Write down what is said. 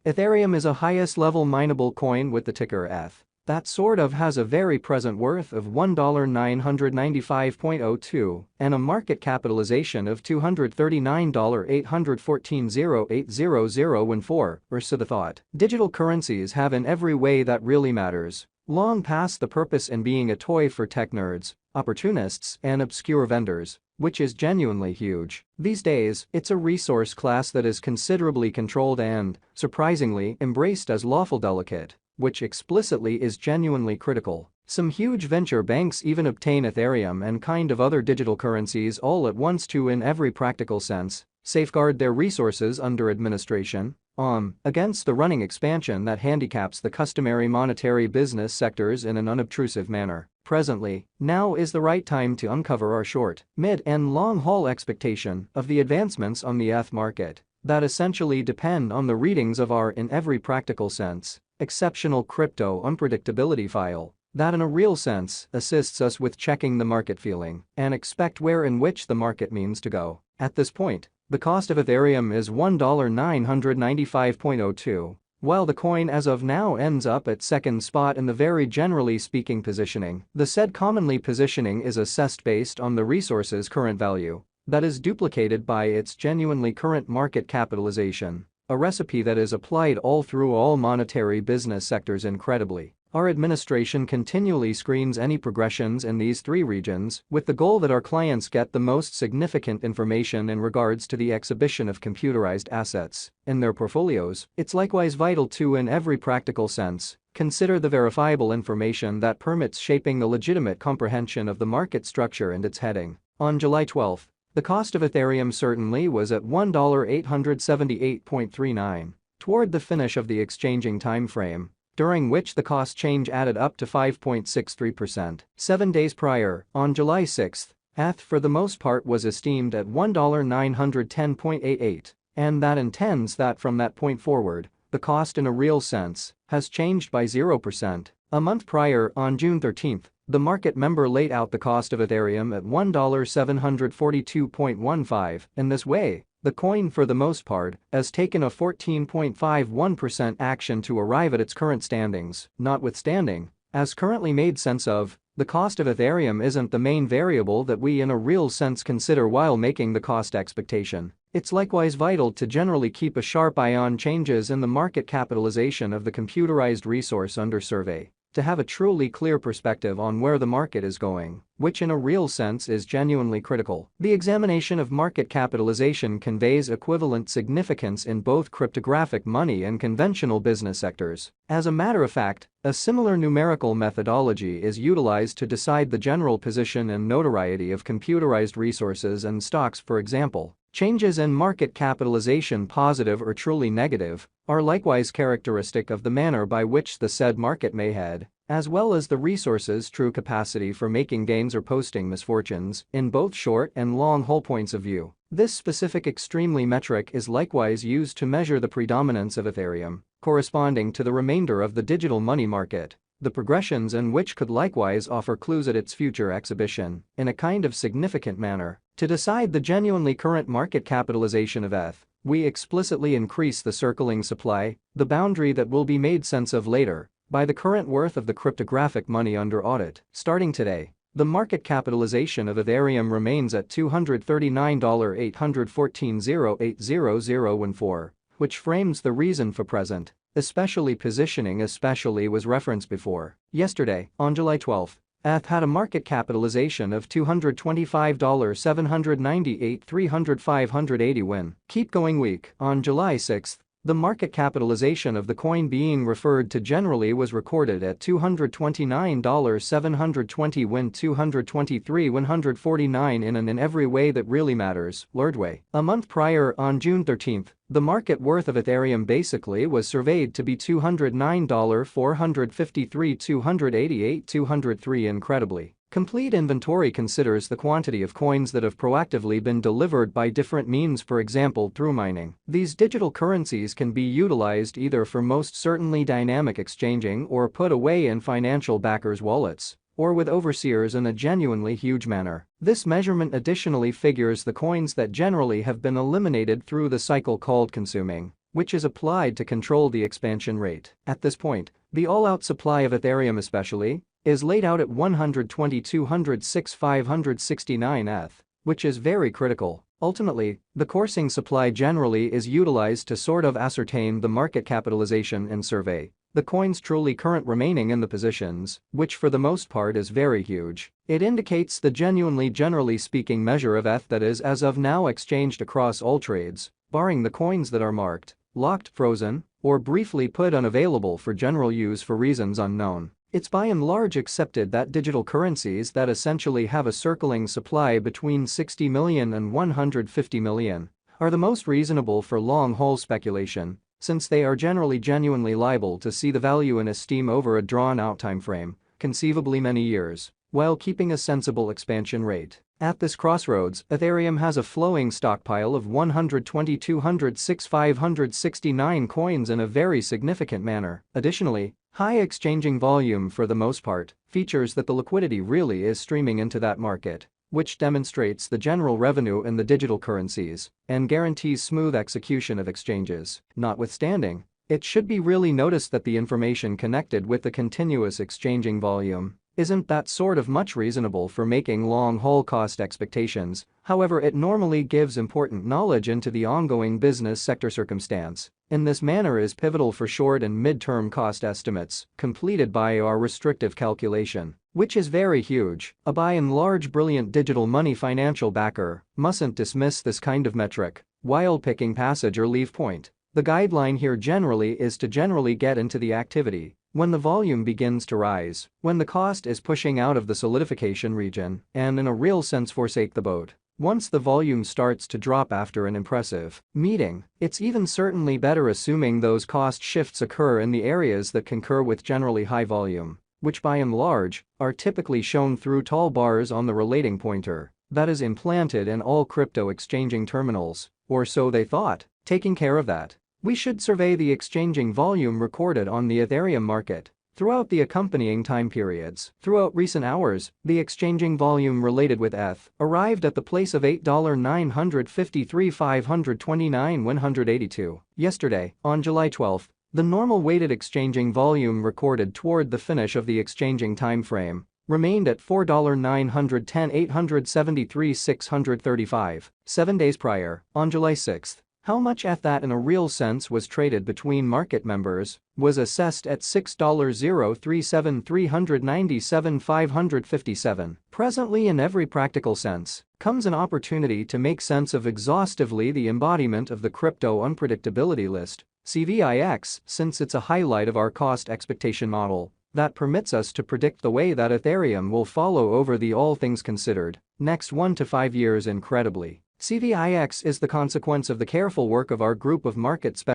Ethereum is a highest-level mineable coin with the ticker ETH. That sort of has a very present worth of $1,995.02 and a market capitalization of $239,814,080,014, or so the thought. Digital currencies have in every way that really matters long past the purpose in being a toy for tech nerds, opportunists, and obscure vendors, which is genuinely huge. These days, it's a resource class that is considerably controlled and, surprisingly, embraced as lawful delicate, which explicitly is genuinely critical. Some huge venture banks even obtain Ethereum and kind of other digital currencies all at once to, in every practical sense, safeguard their resources under administration, against the running expansion that handicaps the customary monetary business sectors in an unobtrusive manner. Presently, now is the right time to uncover our short, mid, and long-haul expectation of the advancements on the ETH market that essentially depend on the readings of our, in every practical sense, exceptional crypto unpredictability file that in a real sense assists us with checking the market feeling and expect where in which the market means to go. At this point, the cost of Ethereum is $1,995.02, while the coin as of now ends up at second spot in the very generally speaking positioning. The said commonly positioning is assessed based on the resource's current value that is duplicated by its genuinely current market capitalization, a recipe that is applied all through all monetary business sectors incredibly. Our administration continually screens any progressions in these three regions with the goal that our clients get the most significant information in regards to the exhibition of computerized assets in their portfolios. It's likewise vital to, in every practical sense, consider the verifiable information that permits shaping the legitimate comprehension of the market structure and its heading. On July 12, the cost of Ethereum certainly was at $1,878.39 toward the finish of the exchanging time frame, during which the cost change added up to 5.63%. 7 days prior, on July 6, ETH for the most part was esteemed at $1,910.88, and that intends that from that point forward, the cost in a real sense has changed by 0%. A month prior, on June 13, the market member laid out the cost of Ethereum at $1,742.15. In this way, the coin for the most part has taken a 14.51% action to arrive at its current standings. Notwithstanding, as currently made sense of, the cost of Ethereum isn't the main variable that we in a real sense consider while making the cost expectation. It's likewise vital to generally keep a sharp eye on changes in the market capitalization of the computerized resource under survey to have a truly clear perspective on where the market is going, which in a real sense is genuinely critical. The examination of market capitalization conveys equivalent significance in both cryptographic money and conventional business sectors. As a matter of fact, a similar numerical methodology is utilized to decide the general position and notoriety of computerized resources and stocks. For example, changes in market capitalization, positive or truly negative, are likewise characteristic of the manner by which the said market may head, as well as the resource's true capacity for making gains or posting misfortunes in both short and long-haul points of view. This specific extremely metric is likewise used to measure the predominance of Ethereum, corresponding to the remainder of the digital money market, the progressions in which could likewise offer clues at its future exhibition in a kind of significant manner. To decide the genuinely current market capitalization of ETH, we explicitly increase the circling supply, the boundary that will be made sense of later, by the current worth of the cryptographic money under audit. Starting today, the market capitalization of Ethereum remains at $239,814,080,014, which frames the reason for present, especially positioning especially was referenced before. Yesterday, on July 12, ETH had a market capitalization of $225,798,300,580 win. Keep going week. On July 6, the market capitalization of the coin being referred to generally was recorded at $229,720 win, 223,149 in every way that really matters, Lordway. A month prior, on June 13, the market worth of Ethereum basically was surveyed to be $209,453, 288, 203. Incredibly, complete inventory considers the quantity of coins that have proactively been delivered by different means, for example through mining. These digital currencies can be utilized either for most certainly dynamic exchanging or put away in financial backers' wallets, or with overseers in a genuinely huge manner. This measurement additionally figures the coins that generally have been eliminated through the cycle called consuming, which is applied to control the expansion rate. At this point, the all-out supply of Ethereum especially is laid out at 120,206,569 ETH, which is very critical. Ultimately, the coursing supply generally is utilized to sort of ascertain the market capitalization and survey the coins truly current remaining in the positions, which for the most part is very huge. It indicates the genuinely generally speaking measure of ETH that is as of now exchanged across all trades, barring the coins that are marked, locked, frozen, or briefly put unavailable for general use for reasons unknown. It's by and large accepted that digital currencies that essentially have a circling supply between 60 million and 150 million are the most reasonable for long-haul speculation, since they are generally genuinely liable to see the value in esteem over a drawn-out timeframe, conceivably many years, while keeping a sensible expansion rate. At this crossroads, Ethereum has a flowing stockpile of 120,206,569 coins in a very significant manner. Additionally, high exchanging volume for the most part features that the liquidity really is streaming into that market, which demonstrates the general revenue in the digital currencies and guarantees smooth execution of exchanges. Notwithstanding, it should be really noticed that the information connected with the continuous exchanging volume isn't that sort of much reasonable for making long-haul cost expectations. However, it normally gives important knowledge into the ongoing business sector circumstance. In this manner is pivotal for short and mid-term cost estimates completed by our restrictive calculation, which is very huge. A by and large brilliant digital money financial backer mustn't dismiss this kind of metric while picking passage or leave point. The guideline here generally is to generally get into the activity when the volume begins to rise, when the cost is pushing out of the solidification region, and in a real sense forsake the boat. Once the volume starts to drop after an impressive meeting, it's even certainly better assuming those cost shifts occur in the areas that concur with generally high volume, which by and large are typically shown through tall bars on the relating pointer that is implanted in all crypto exchanging terminals, or so they thought. Taking care of that, we should survey the exchanging volume recorded on the Ethereum market throughout the accompanying time periods. Throughout recent hours, the exchanging volume related with ETH arrived at the place of $8,953,529,182. Yesterday, on July 12, the normal weighted exchanging volume recorded toward the finish of the exchanging time frame remained at $4,910,873,635. 7 days prior, on July 6, how much ETH that in a real sense was traded between market members was assessed at $6,037,397,557. Presently, in every practical sense, comes an opportunity to make sense of exhaustively the embodiment of the crypto unpredictability list, CVIX, since it's a highlight of our cost expectation model that permits us to predict the way that Ethereum will follow over the all things considered next 1 to 5 years. Incredibly, CVIX is the consequence of the careful work of our group of market specialists